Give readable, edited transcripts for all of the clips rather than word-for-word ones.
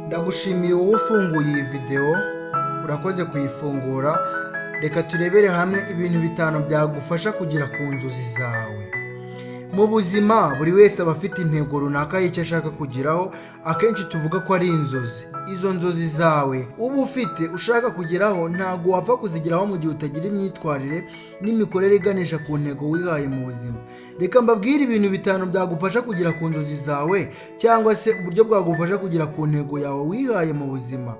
Ndagushimiye wowe ufunguye iyi video, urakoze kuyifungura. Reka turebere hamwe ibintu bitanu byagufasha kugera ku nzozi zawe. Mu buzima buri wese aba afite intego runaka y'icyo ashaka kugeraho, akenshi tuvuga ko ari inzozi. Izo nzozi zawe uba ufite ushaka kugeraho ntabwo wapfa kuzigeraho mu gihe utagira imyitwarire n'imikorere iganisha ku ntego wihaye mu buzima. Reka mbabwire ibintu bitanu byagufasha kugera ku nzozi zawe, cyangwa se uburyo bwagufasha kugera ku ntego yawe wihaye mu buzima.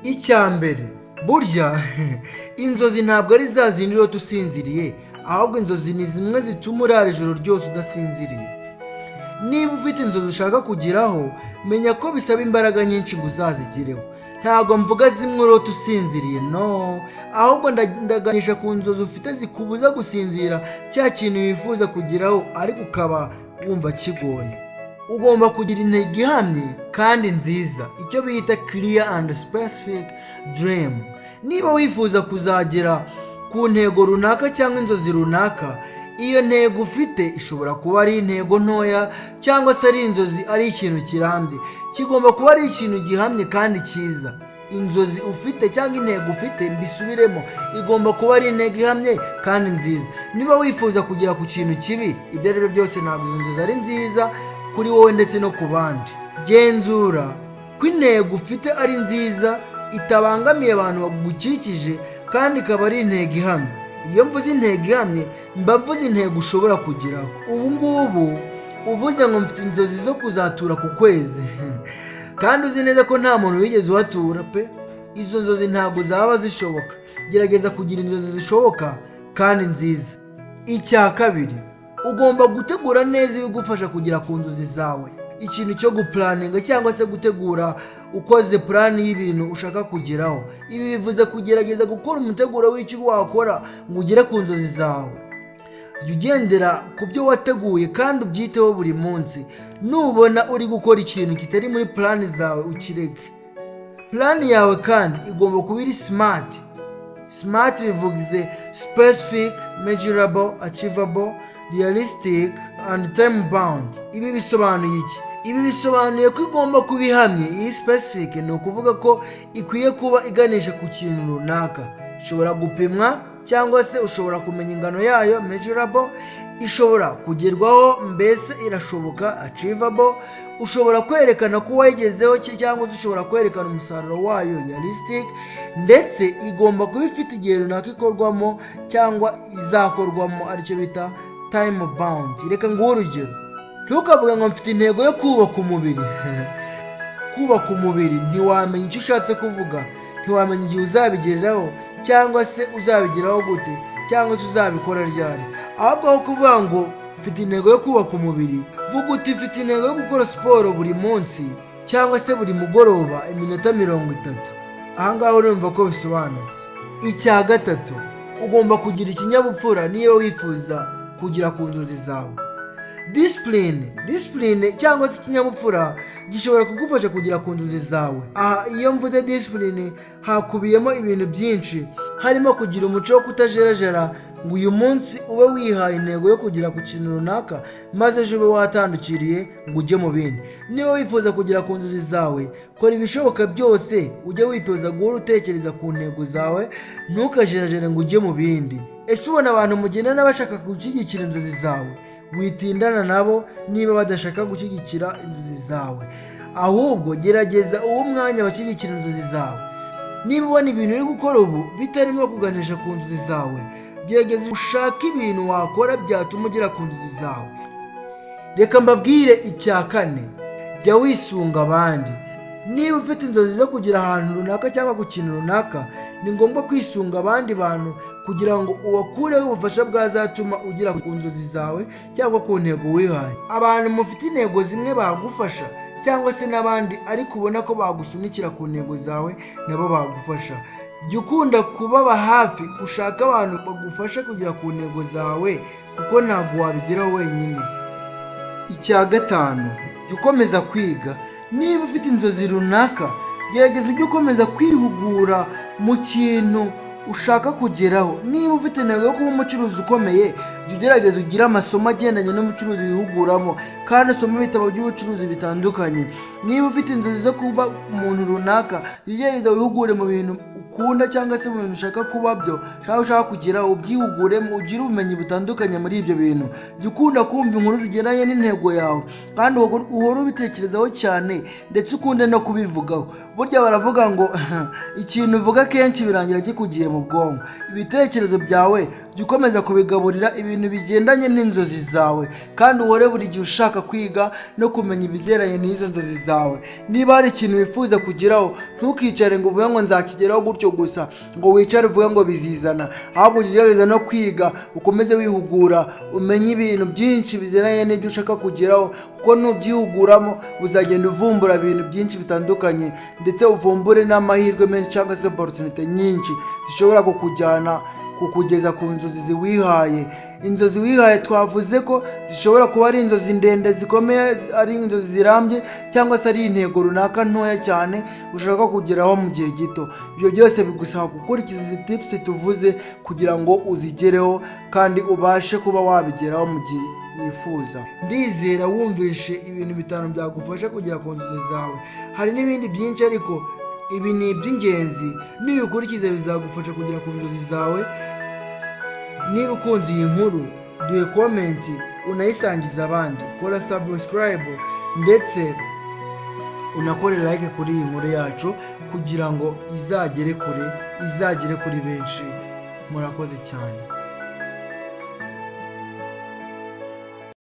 Icya mbere, burya inzozi ntabwo ari za zindi urota usinziriye, ahubwo inzozi ni zimwe zituma urara ijoro ryose udasinziriye. Niba ufite inzozi ushaka kugeraho, menya ko bisaba imbaraga nyinshi ngo uzazigireho. Ntabwo mvuga zimwe urota usinziriye, no, ahubwo ndaganisha ku nzozi ufite zikubuza gusinzira cya kintu wifuza kugeraho ariko ukaba wumva kigoye. Ugomba kugira intego ihamye kandi nziza, icyo bita clear and specific dream. Niba wifuza kuzagera ku ntego runaka cyangwa inzozi runaka, iyo ntego ufite ishobora kuba ari intego ntoya cyangwa se ari inzozi ari ikintu kirambye. Kigomba kuba ari ikintu gihamye kandi cyiza. Inzozi ufite cyangwa intego ufite, mbisubiremo, igomba kuba ari intego ihamye kandi nziza. Niba wifuza kugera ku kintu kibi, ibyo ari byo byose ntabwo izo nzozi ari nziza kuri wowe ndetse no ku bandi. Genzura ko intego ufite ari nziza, itabangamiye abantu bagukikije, kandi ikaba ari intego ihamye. Iyo mvuze intego ihamye, mba mvuze intego ushobora kugeraho. Ubu ngubu uvuze ngo mfite inzozi zo kuzatura ku kwezi kandi uzi neza ko nta muntu wigeze uhatura pe, izo nzozi ntabwo zaba zishoboka. Gerageza kugira inzozi zishoboka kandi nziza. Icya kabiri, ugomba gutegura neza ibigufasha kugera ku nzozi zawe. Ikintu cyo guplaninga cyangwa se gutegura ukoze plan y'ibintu ushaka kugeraho. Ibi bivuze kugerageza gukora umuteguro w'icyo wakora ngo ugere ku nzozi zawe. Jya ugendera ku byo wateguye kandi ubyiteho buri munsi. Nubona uri gukora ikintu kitari muri plan zawe, ukireke. Plan yawe kandi igomba kuba iri smart. Smart bivuze specific, measurable, achievable, realistic and time bound. Ibi bisobanuye iki? Ibi bisobanuye ko igomba kuba ihamye. Iyi specific ni ukuvuga ko ikwiye kuba iganisha ku kintu runaka. Ishobora gupimwa cyangwa se ushobora kumenya ingano yayo, measurable. Ishobora kugerwaho, mbese irashoboka, achievable. Ushobora kwerekana ko wayigezeho cyangwa se ushobora kwerekana umusaruro wayo, realistic. Ndetse igomba kuba ifite igihe runaka ikorwamo cyangwa izakorwamo, aricyo bita time bound. Reka nguhe urugero. Ntukavuga ngo mfite intego yo kubaka umubiri. Kubaka umubiri ntiwamenya icyo ushatse kuvuga, ntiwamenya igihe uzabigereraho cyangwa se uzabigeraho gute cyangwa se uzabikora ryari. Ahubwo aho kuvuga ngo mfite intego yo kubaka umubiri, vuga uti mfite intego yo gukora siporo buri munsi cyangwa se buri mugoroba iminota 30. Ahangaha urumva ko bisobanutse. Icya gatatu, ugomba kugira ikinyabupfura niba wifuza kugera ku nzozi zawe. Discipline cyangwa se ikinyabupfura gishobora kugufasha kugera ku nzozi zawe. Aha iyo mvuze discipline, hakubiyemo ibintu byinshi, harimo kugira umuco wo kutajerajera ngo uyu munsi ube wihaye intego yo kugera ku kintu runaka maze ejo ube watandukiriye ngo ujye mu bindi. Niba wifuza kugera ku nzozi zawe, kora ibishoboka byose, ujye witoza guhora utekereza ku ntego zawe, ntukajerajere ngo ujye mu bindi. Ese ubona abantu mugendana bashaka gushyigikira inzozi zawe? Witindana nabo niba badashaka gushyigikira inzozi zawe, ahubwo gerageza uwo mwanya bashyigikira inzozi zawe. Niba ubona ibintu uri gukora ubu bitarimo kuganisha ku nzozi zawe, gerageza ushake ibintu wakora byatuma ugera ku nzozi zawe. Reka mbabwire icya kane, jya wisunga abandi. Niba ufite inzozi zo kugera ahantu runaka cyangwa ku kintu runaka, ni ngombwa kwisunga abandi bantu kugira ngo ubakureho ubufasha bwazatuma ugera ku nzozi zawe cyangwa ku ntego wihaye. Abantu mufite intego zimwe bagufasha, cyangwa se n'abandi ariko ubona ko bagusunikira ku ntego zawe nabo bagufasha. Jya ukunda kubaba hafi, ushaka abantu bagufasha kugera ku ntego zawe kuko ntabwo wabigeraho wenyine. Icya gatanu, jya ukomeza kwiga. Niba ufite inzozi runaka, gerageza ujye ukomeza kwihugura mu kintu ushaka kugeraho. Niba ufite intego yo kuba umucuruzi ukomeye, jya ugerageza ugire amasomo agendanye n'ubucuruzi wihuguramo kandi usome ibitabo by'ubucuruzi bitandukanye. Niba ufite inzozi zo kuba umuntu runaka, jya ugerageza wihugure mu bintu ukunda cyangwa se mu bintu ushaka kuba byo cyangwa ushaka kugeraho, ubyihuguremo ugire ubumenyi butandukanye muri ibyo bintu. Jya ukunda kumva inkuru zigendanye n'intego yawe kandi uhore ubitekerezaho cyane ndetse ukunde no kubivugaho. Burya baravuga ngo ikintu uvuga kenshi birangira gikugiye mu bwonko. Ibitekerezo byawe jya ukomeza kubigaburira ibintu bigendanye n'inzozi zawe kandi uhore buri gihe ushaka kwiga no kumenya ibigendanye n'izo nzozi zawe. Niba hari ikintu wifuza kugeraho, ntukicare ngo uvuge ngo nzakigeraho gutyo gusa, ngo wicare uvuge ngo bizizana. Ahubwo ugerageza no kwiga, ukomeze wihugura, umenye ibintu byinshi bigendanye n'ibyo ushaka kugeraho, kuko nubyihuguramo uzagenda uvumbura ibintu byinshi bitandukanye ndetse uvumbure n'amahirwe menshi cyangwa se opportunity nyinshi zishobora kukugeza ku nzozi wihaye. Inzozi wihaye twavuze ko zishobora kuba ari inzozi ndende zikomeye, ari inzozi zirambye, cyangwa se ari intego runaka ntoya cyane ushaka kugeraho mu gihe gito. Ibyo byose bigusaba gukurikiza izi tips tuvuze kugira ngo uzigereho kandi ubashe kuba wabigeraho mu gihe wifuza. Ndizera wumvishe ibintu 5 byagufasha kugera ku nzozi zawe. Hari n'ibindi byinshi ariko ibi ni iby'ingenzi. Nibikurikiza bizagufasha kugera ku nzozi zawe. Niba ukunze iyi nkuru, duhe comment, unayisangiza abandi, kora subscribe ndetse unakore like kuri iyi nkuru yacu kugira ngo izagere kure, izagere kuri benshi. Murakoze cyane.